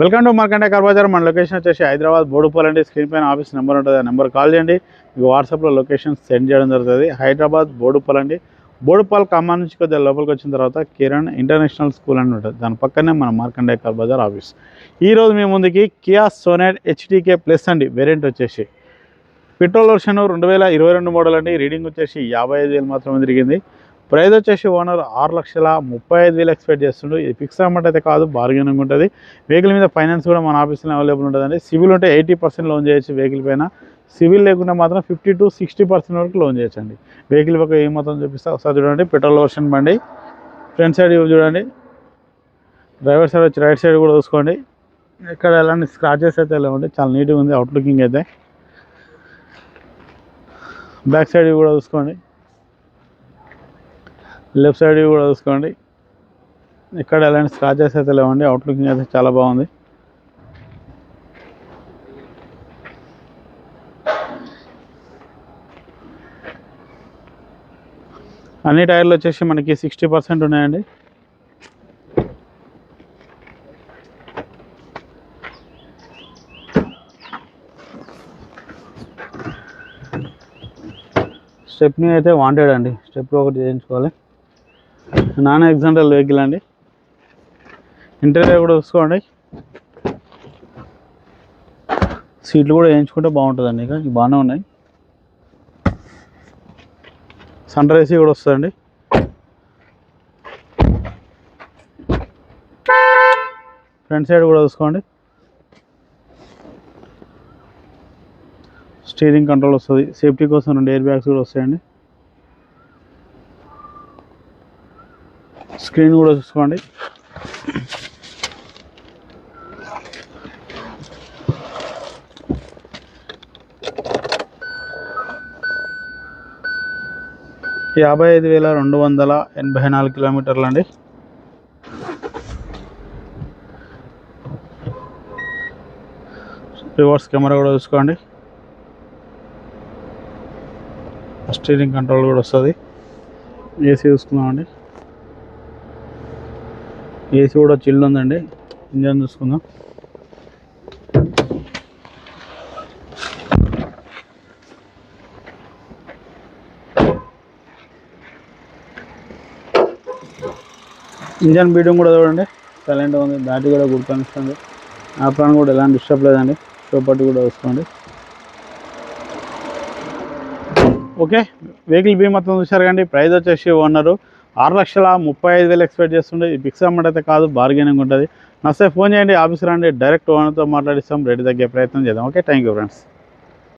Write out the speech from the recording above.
Welcome to Markande car Bazaar. మన location వచ్చేసి హైదరాబాద్ బోడుపల్ అండి. స్క్రీన్ పైన ఆఫీస్ నెంబర్ ఉంటుంది, ఆ నెంబర్ కాల్ చేయండి. మీకు వాట్సాప్లో లొకేషన్ సెండ్ చేయడం జరుగుతుంది. హైదరాబాద్ బోడుపల్ అండి. బోడుపల్ ఖమ్మం నుంచి కొద్దిగా లోపలికి వచ్చిన తర్వాత కిరణ్ ఇంటర్నేషనల్ స్కూల్ అని ఉంటుంది, దాని పక్కనే మన మార్కండే కార్ బజార్ ఆఫీస్. ఈరోజు మీ ముందుకి కియా సోనెట్ హెచ్డికే ప్లస్ అండి. వేరియంట్ వచ్చేసి పెట్రోల్ వర్షన్ 2022 మోడల్ అండి. రీడింగ్ వచ్చేసి 55,000 మాత్రమే తిరిగింది. ప్రైస్ వచ్చేసి ఓనర్ 6,35,000 ఎక్స్పెక్ట్ చేస్తుండ్రు. ఇది ఫిక్స్ అమౌంట్ అయితే కాదు, బార్గెనింగ్ ఉంటుంది. వెహికల్ మీద ఫైనాన్స్ కూడా మన ఆఫీస్లో అవైలబుల్ ఉంటుందండి. సివిల్ ఉంటే 80% లోన్ చేయొచ్చు వెహికల్ పైన. సివిల్ లేకుండా మాత్రం 50 to 60% వరకు లోన్ చేయొచ్చండి. వెహికల్ పక్క ఏ మొత్తం చూపిస్తా ఒకసారి చూడండి. పెట్రోల్ వర్షన్ బండి. ఫ్రంట్ సైడ్ చూడండి, డ్రైవర్ సైడ్ వచ్చి రైట్ సైడ్ కూడా చూసుకోండి. ఇక్కడ ఎలాంటి స్క్రాచెస్ అయితే లేవండి, చాలా నీట్గా ఉంది అవుట్లుకింగ్ అయితే. బ్యాక్ సైడ్ కూడా చూసుకోండి, లెఫ్ట్ సైడ్ కూడా చూసుకోండి. ఇక్కడ ఎలాంటి స్క్రాచెస్ అయితే లేవండి, అవుట్లుకింగ్ అయితే చాలా బాగుంది. అన్ని టైర్లు వచ్చేసి మనకి 60% ఉన్నాయండి. స్టెప్నీ అయితే వాంటెడ్ అండి, స్టెప్ ఒకటి చేయించుకోవాలి. నాన్ ఎగ్జాంటల్ వెహికల్ అండి. ఇంటీరియర్ కూడా చూసుకోండి, సీట్లు కూడా వేయించుకుంటే బాగుంటుందండి. ఇక బాగానే ఉన్నాయి. సన్ రైస్ కూడా వస్తుందండి. ఫ్రంట్ సైడ్ కూడా చూసుకోండి, స్టీరింగ్ కంట్రోల్ వస్తుంది. సేఫ్టీ కోసం 2 ఎయిర్ బ్యాగ్స్ కూడా వస్తాయండి. స్క్రీన్ కూడా చూసుకోండి. ఈ 55,284 కిలోమీటర్లు అండి. రివర్స్ కెమెరా కూడా చూసుకోండి. స్టీరింగ్ కంట్రోల్ కూడా వస్తుంది. ఏసీ చూసుకుందామండి. ఏసీ కూడా చిల్ ఉందండి. ఇంజన్ చూసుకుందాం. ఇంజన్ బీటింగ్ కూడా చూడండి, సైలెంట్గా ఉంది. బ్యాటరీ కూడా గుడ్ కనిపిస్తుంది. ఆ ప్రాణం కూడా ఎలాంటి డిస్టర్బ్ లేదండి. షోపట్టి కూడా చూసుకోండి. ఓకే, వెహికల్ బీ మొత్తం చూసారు కానీ ప్రైస్ వచ్చేసి ఓనరు 6,35,000 ఎక్స్పెక్ట్ చేస్తుండే. ఈ ఫిక్స్ అమౌంట్ అయితే కాదు, బార్గెనింగ్ ఉంటుంది. నచ్చితే ఫోన్ చేయండి, ఆఫీస్ రండి, డైరెక్ట్ ఓనర్తో మాట్లాడిస్తాం, రేటు తగ్గే ప్రయత్నం చేద్దాం. Okay, thank you friends.